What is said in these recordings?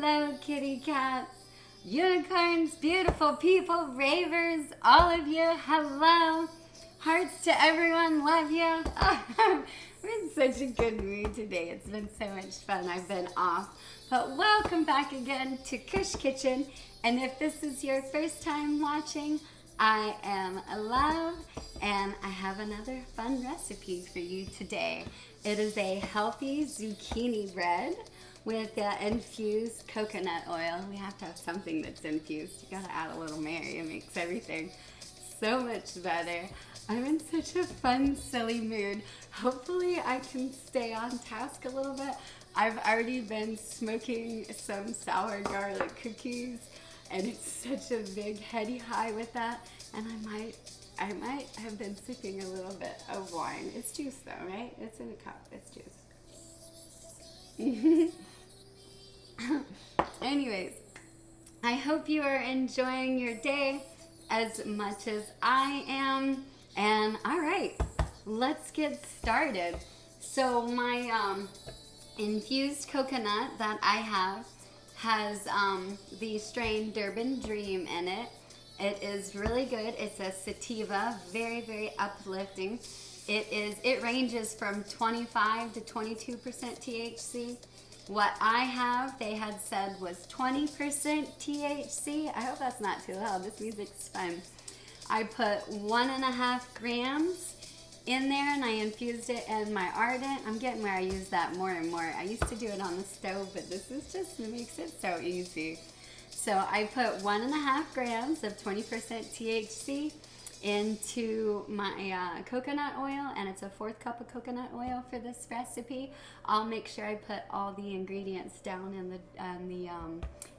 Hello, kitty cats, unicorns, beautiful people, ravers, all of you. Hello. Hearts to everyone. Love you. Oh, I'm in such a good mood today. It's been so much fun. I've been off. But welcome back again to Kush Kitchen. And if this is your first time watching, I am Love, and I have another fun recipe for you today. It is a healthy zucchini bread with infused coconut oil. We have to have something that's infused. You gotta add a little Mary. It makes everything so much better. I'm in such a fun, silly mood. Hopefully I can stay on task a little bit. I've already been smoking some sour garlic cookies, and it's such a big heady high with that. And I might have been sipping a little bit of wine. It's juice though, right? It's in a cup. It's juice. Anyways, I hope you are enjoying your day as much as I am. And all right, let's get started. So my infused coconut that I have has the strain Durban Dream in it. It is really good. It's a sativa, very, very uplifting. It ranges from 25 to 22% THC. What I have, they had said, was 20% THC. I hope that's not too loud. This music's fun. I put 1.5 grams in there, and I infused it in my Ardent. I'm getting where I use that more and more. I used to do it on the stove, but this is just, it makes it so easy. So I put 1.5 grams of 20% THC into my coconut oil, and it's a 4th cup of coconut oil for this recipe. I'll make sure I put all the ingredients down in the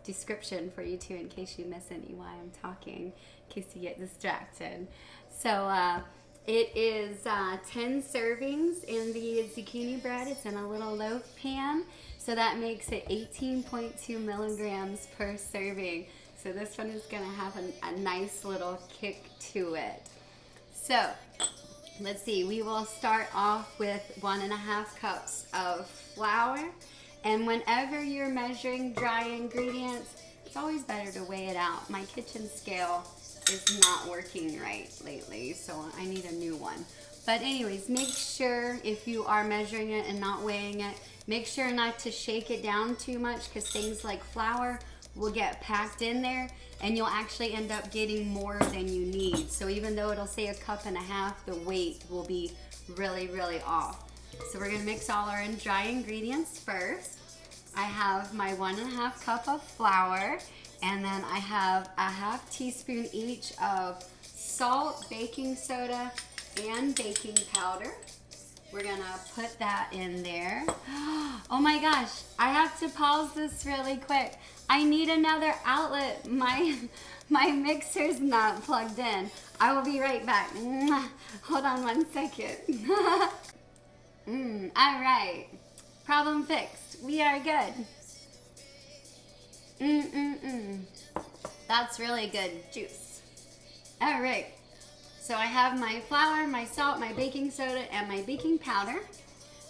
description for you too, in case you miss any while I'm talking, in case you get distracted. So it is 10 servings in the zucchini bread. It's in a little loaf pan, so that makes it 18.2 milligrams per serving. So this one is gonna have a nice little kick to it. So let's see, we will start off with 1.5 cups of flour. And whenever you're measuring dry ingredients, it's always better to weigh it out. My kitchen scale is not working right lately, so I need a new one. But anyways, make sure if you are measuring it and not weighing it, make sure not to shake it down too much, because things like flour will get packed in there and you'll actually end up getting more than you need. So even though it'll say 1.5 cups, the weight will be really, really off. So we're gonna mix all our dry ingredients first. I have my 1.5 cup of flour, and then I have a 1/2 teaspoon each of salt, baking soda, and baking powder. We're gonna put that in there. Oh my gosh, I have to pause this really quick. I need another outlet. My mixer's not plugged in. I will be right back. Hold on 1 second. All right, problem fixed. We are good. That's really good juice. All right. So I have my flour, my salt, my baking soda, and my baking powder.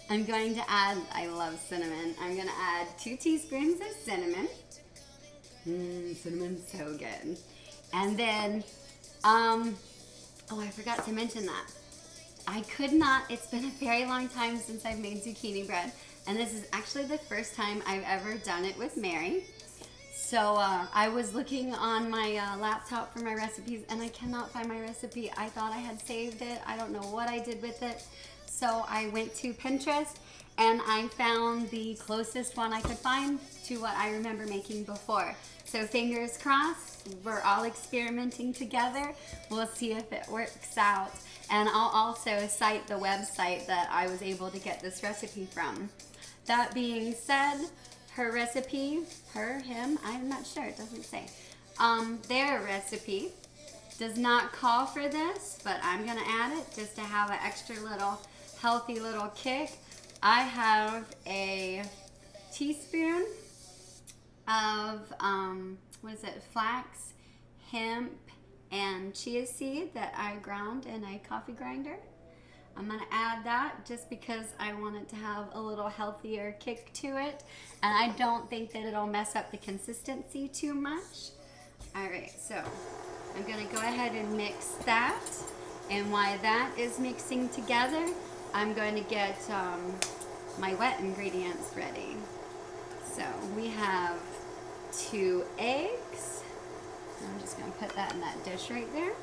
I'm going to add, I love cinnamon. I'm gonna add 2 teaspoons of cinnamon. Cinnamon's so good. And then, oh, I forgot to mention that. I could not, it's been a very long time since I've made zucchini bread. And this is actually the first time I've ever done it with Mary. So I was looking on my laptop for my recipes, and I cannot find my recipe. I thought I had saved it. I don't know what I did with it. So I went to Pinterest, and I found the closest one I could find to what I remember making before. So fingers crossed, we're all experimenting together. We'll see if it works out. And I'll also cite the website that I was able to get this recipe from. That being said, her recipe, him, I'm not sure, it doesn't say. Their recipe does not call for this, but I'm gonna add it just to have an extra little healthy little kick. I have a teaspoon of, flax, hemp, and chia seed that I ground in a coffee grinder. I'm gonna add that just because I want it to have a little healthier kick to it. And I don't think that it'll mess up the consistency too much. All right, so I'm gonna go ahead and mix that. And while that is mixing together, I'm going to get my wet ingredients ready. So we have 2 eggs. I'm just gonna put that in that dish right there.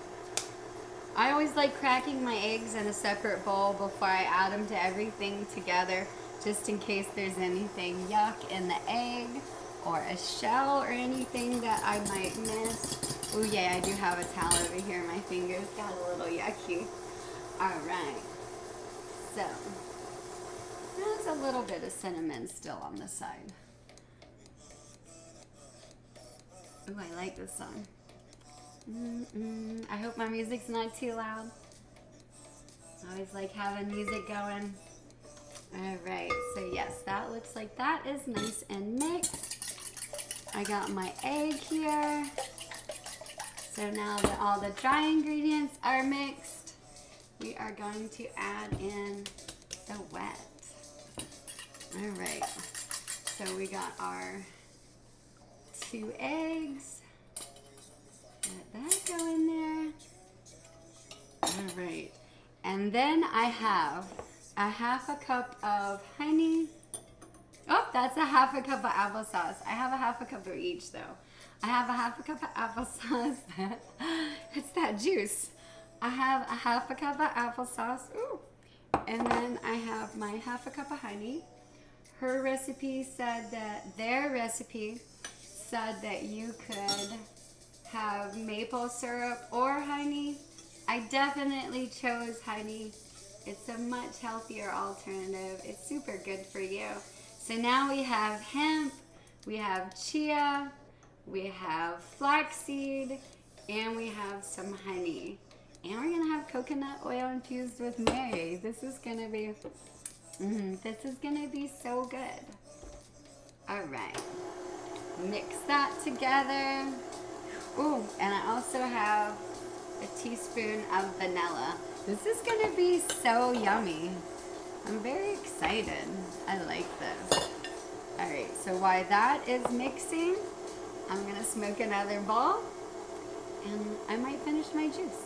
I always like cracking my eggs in a separate bowl before I add them to everything together, just in case there's anything yuck in the egg or a shell or anything that I might miss. Oh yeah, I do have a towel over here. My fingers got a little yucky. All right, so there's a little bit of cinnamon still on the side. Oh, I like this song. I hope my music's not too loud. I always like having music going. Alright, so yes, that looks like that is nice and mixed. I got my egg here. So now that all the dry ingredients are mixed, we are going to add in the wet. Alright, so we got our 2 eggs. Let that go in there. All right. And then I have a 1/2 cup of honey. Oh, that's a 1/2 cup of applesauce. I have a 1/2 cup of each though. I have a 1/2 cup of applesauce. It's that juice. I have a 1/2 cup of applesauce. Ooh. And then I have my 1/2 cup of honey. Her recipe said that, their recipe said that you could have maple syrup or honey. I definitely chose honey. It's a much healthier alternative. It's super good for you. So now we have hemp, we have chia, we have flaxseed, and we have some honey. And we're gonna have coconut oil infused with Mary. This is gonna be so good. All right, mix that together. Ooh, and I also have a teaspoon of vanilla. This is gonna be so yummy. I'm very excited. I like this. All right, so while that is mixing, I'm gonna smoke another bowl and I might finish my juice.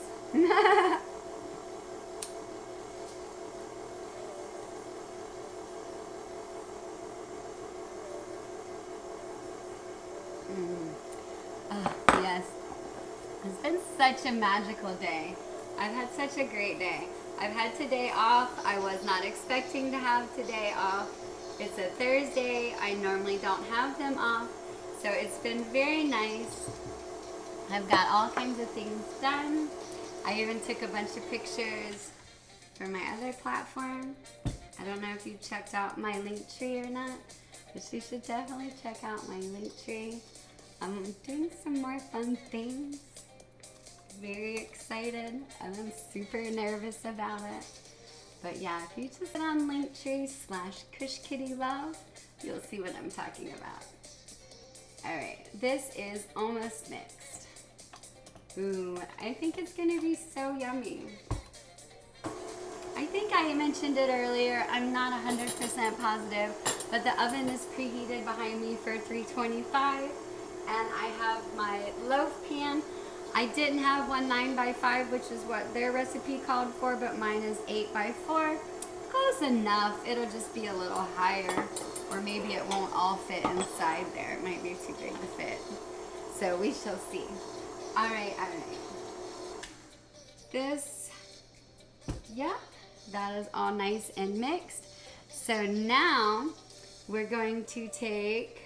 Yes, it's been such a magical day. I've had such a great day. I've had today off. I was not expecting to have today off. It's a Thursday. I normally don't have them off, so it's been very nice. I've got all kinds of things done. I even took a bunch of pictures for my other platform. I don't know if you checked out my Linktree or not, but you should definitely check out my Linktree. I'm doing some more fun things. Very excited, and I'm super nervous about it. But yeah, if you just get on Linktree/KushKittyLove, you'll see what I'm talking about. All right, this is almost mixed. Ooh, I think it's gonna be so yummy. I think I mentioned it earlier, I'm not 100% positive, but the oven is preheated behind me for 325, and I have my loaf pan. I didn't have one 9x5, which is what their recipe called for, but mine is 8x4. Close enough. It'll just be a little higher, or maybe it won't all fit inside there. It might be too big to fit. So we shall see. All right, all right. This, yeah, that is all nice and mixed. So now we're going to take,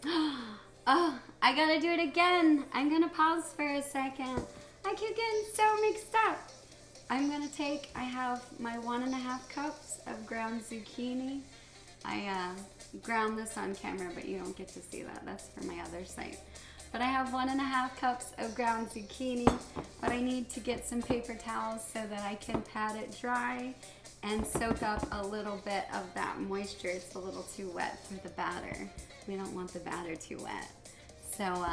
oh, I gotta do it again. I'm gonna pause for a second. I keep getting so mixed up. I'm gonna take, I have my 1.5 cups of ground zucchini. I ground this on camera, but you don't get to see that. That's for my other site. But I have 1.5 cups of ground zucchini, but I need to get some paper towels so that I can pat it dry and soak up a little bit of that moisture. It's a little too wet for the batter. We don't want the batter too wet. So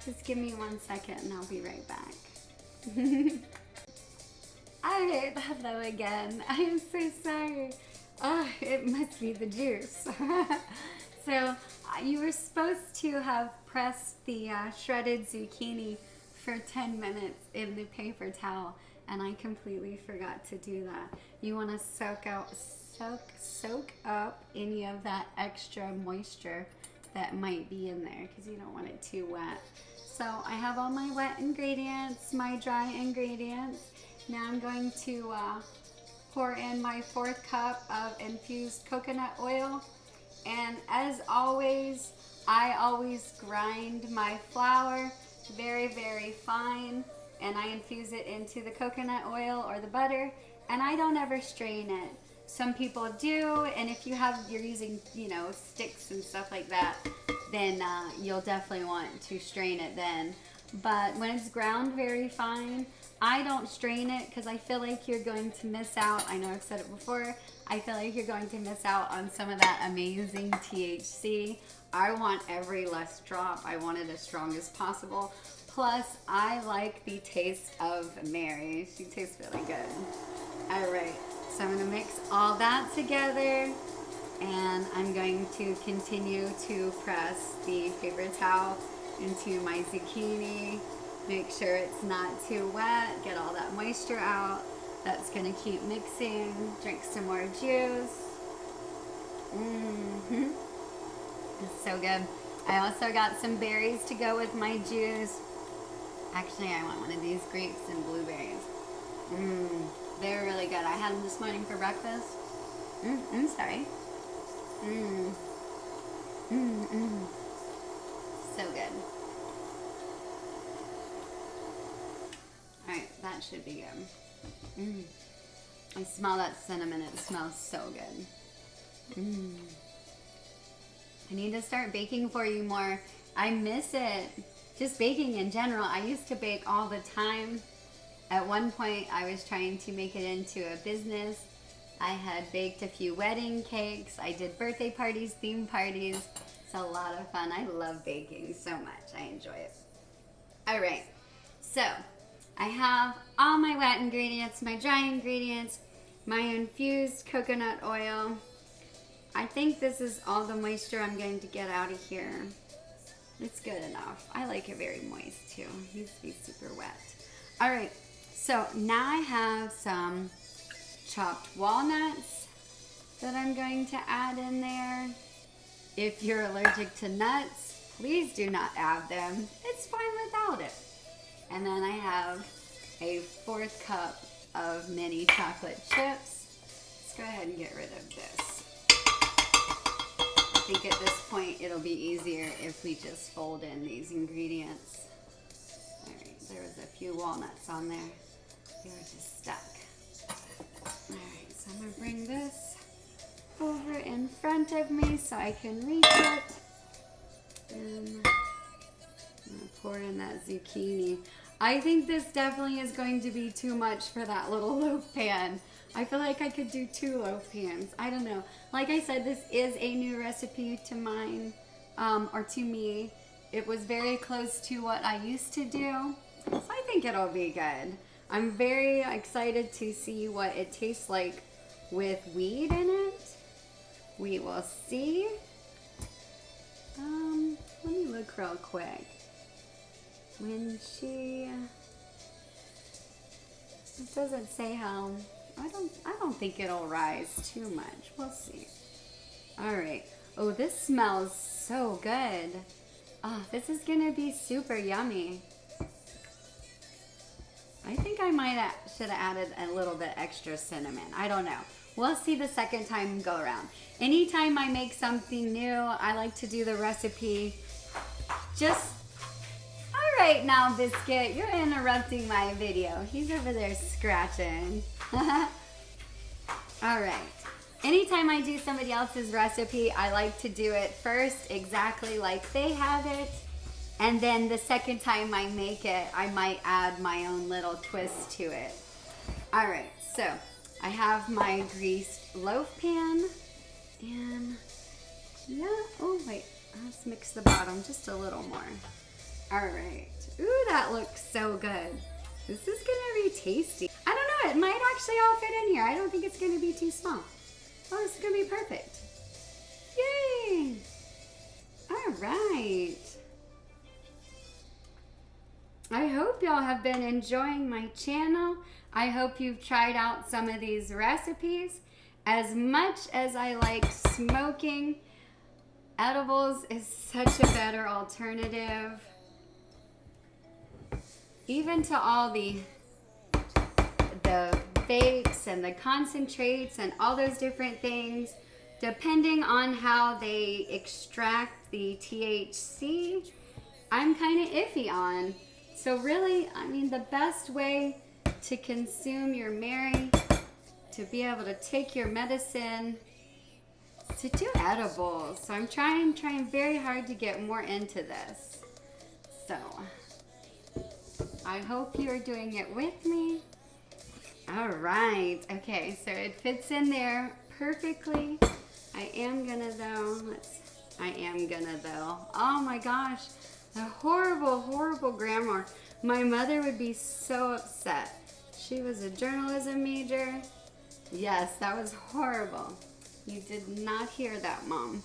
just give me 1 second and I'll be right back. I hello again. I am so sorry. It must be the juice. So you were supposed to have pressed the shredded zucchini for 10 minutes in the paper towel, and I completely forgot to do that. You want to soak up any of that extra moisture that might be in there because you don't want it too wet. So I have all my wet ingredients, my dry ingredients. Now I'm going to pour in my 4th cup of infused coconut oil. And as always, I always grind my flour very, very fine, and I infuse it into the coconut oil or the butter, and I don't ever strain it. Some people do, and if you're using, sticks and stuff like that, then you'll definitely want to strain it then. But when it's ground very fine, I don't strain it because I feel like you're going to miss out. I know I've said it before. I feel like you're going to miss out on some of that amazing THC. I want every last drop. I want it as strong as possible. Plus, I like the taste of Mary. She tastes really good. All right, so I'm gonna mix all that together, and I'm going to continue to press the paper towel into my zucchini. Make sure it's not too wet. Get all that moisture out. That's gonna keep mixing. Drink some more juice. It's so good. I also got some berries to go with my juice. Actually, I want one of these grapes and blueberries. They're really good. I had them this morning for breakfast. Sorry. So good. Alright, that should be good. I smell that cinnamon. It smells so good. I need to start baking for you more. I miss it. Just baking in general. I used to bake all the time. At one point, I was trying to make it into a business. I had baked a few wedding cakes. I did birthday parties, theme parties. It's a lot of fun. I love baking so much. I enjoy it. All right. So I have all my wet ingredients, my dry ingredients, my infused coconut oil. I think this is all the moisture I'm going to get out of here. It's good enough. I like it very moist too. It needs to be super wet. All right, so now I have some chopped walnuts that I'm going to add in there. If you're allergic to nuts, please do not add them. It's fine without it. And then I have a 4th cup of mini chocolate chips. Let's go ahead and get rid of this. I think at this point it'll be easier if we just fold in these ingredients. All right, there was a few walnuts on there. They were just stuck. All right, so I'm gonna bring this over in front of me so I can reach it. And I'm gonna pour in that zucchini. I think this definitely is going to be too much for that little loaf pan. I feel like I could do 2 loaf pans. I don't know. Like I said, this is a new recipe to mine, or to me. It was very close to what I used to do, so I think it'll be good. I'm very excited to see what it tastes like with weed in it. We will see. Let me look real quick. It doesn't say how. I don't think it'll rise too much. We'll see. All right. Oh, this smells so good. Oh, this is gonna be super yummy. I think I should have added a little bit extra cinnamon. I don't know. We'll see the second time go around. Anytime I make something new, I like to do the recipe. All right now, Biscuit, you're interrupting my video. He's over there scratching. All right. Anytime I do somebody else's recipe, I like to do it first exactly like they have it. And then the second time I make it, I might add my own little twist to it. All right, so I have my greased loaf pan. And yeah, oh wait, let's mix the bottom just a little more. All right, ooh, that looks so good. This is gonna be tasty. I don't know, it might actually all fit in here. I don't think it's going to be too small. Oh, it's going to be perfect. Yay! All right. I hope y'all have been enjoying my channel. I hope you've tried out some of these recipes. As much as I like smoking, edibles is such a better alternative. Even to all the vapes and the concentrates and all those different things, depending on how they extract the THC, I'm kind of iffy on. So really, I mean, the best way to consume your Mary, to be able to take your medicine, to do edibles. So I'm trying very hard to get more into this. So I hope you're doing it with me. All right. Okay, so it fits in there perfectly. I am gonna though. Oh my gosh, the horrible grammar. My mother would be so upset. She was a journalism major. Yes, that was horrible. You did not hear that, Mom.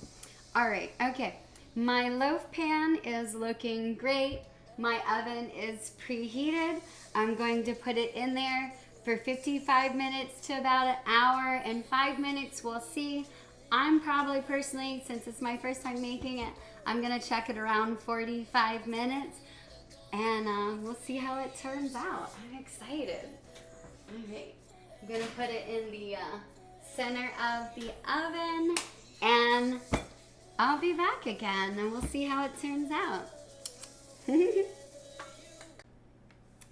All right, okay. My loaf pan is looking great. My oven is preheated. I'm going to put it in there for 55 minutes to about an hour and 5 minutes. We'll see. I'm probably personally, since it's my first time making it, I'm gonna check it around 45 minutes and we'll see how it turns out. I'm excited. All right, I'm gonna put it in the center of the oven and I'll be back again and we'll see how it turns out.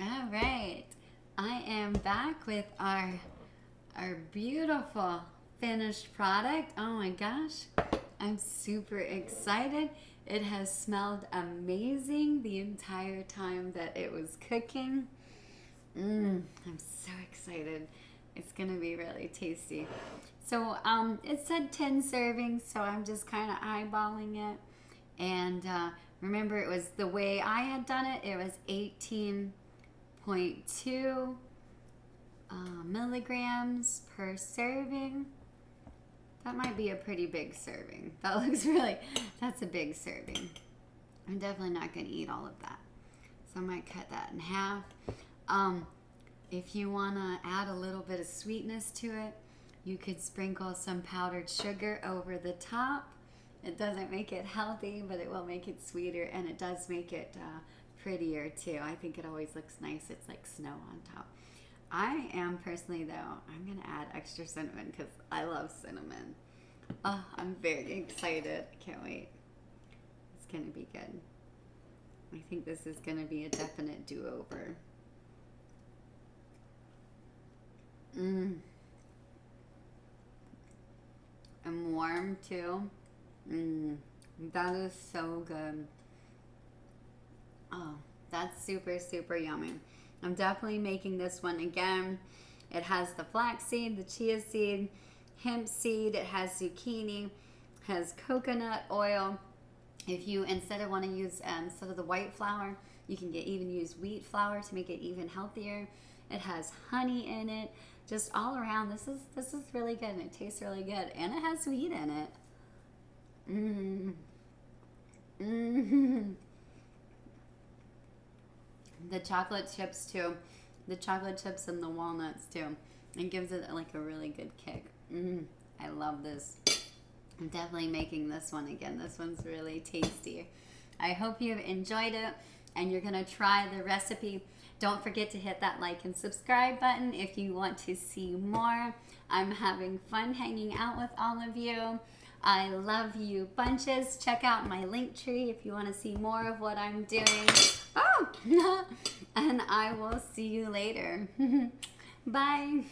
All right, I am back with our beautiful finished product. Oh my gosh, I'm super excited. It has smelled amazing the entire time that it was cooking. I'm so excited. It's gonna be really tasty. So it said 10 servings, so I'm just kind of eyeballing it. And remember, it was the way I had done it. It was 18.2 milligrams per serving. That might be a pretty big serving. That looks really, that's a big serving. I'm definitely not going to eat all of that. So I might cut that in half. If you want to add a little bit of sweetness to it, you could sprinkle some powdered sugar over the top. It doesn't make it healthy, but it will make it sweeter, and it does make it prettier too. I think it always looks nice. It's like snow on top. I am personally, though, I'm going to add extra cinnamon because I love cinnamon. Oh, I'm very excited. I can't wait. It's going to be good. I think this is going to be a definite do-over. And warm, too. That is so good. Oh, that's super, super yummy. I'm definitely making this one again. It has the flaxseed, the chia seed, hemp seed, it has zucchini, has coconut oil. If you instead of want to use instead of the white flour, you can even use wheat flour to make it even healthier. It has honey in it. Just all around, this is really good, and it tastes really good, and it has wheat in it. The chocolate chips too. The chocolate chips and the walnuts too. It gives it like a really good kick. I love this. I'm definitely making this one again. This one's really tasty. I hope you've enjoyed it and you're gonna try the recipe. Don't forget to hit that like and subscribe button if you want to see more. I'm having fun hanging out with all of you. I love you bunches. Check out my link tree if you want to see more of what I'm doing. Oh! And I will see you later. Bye.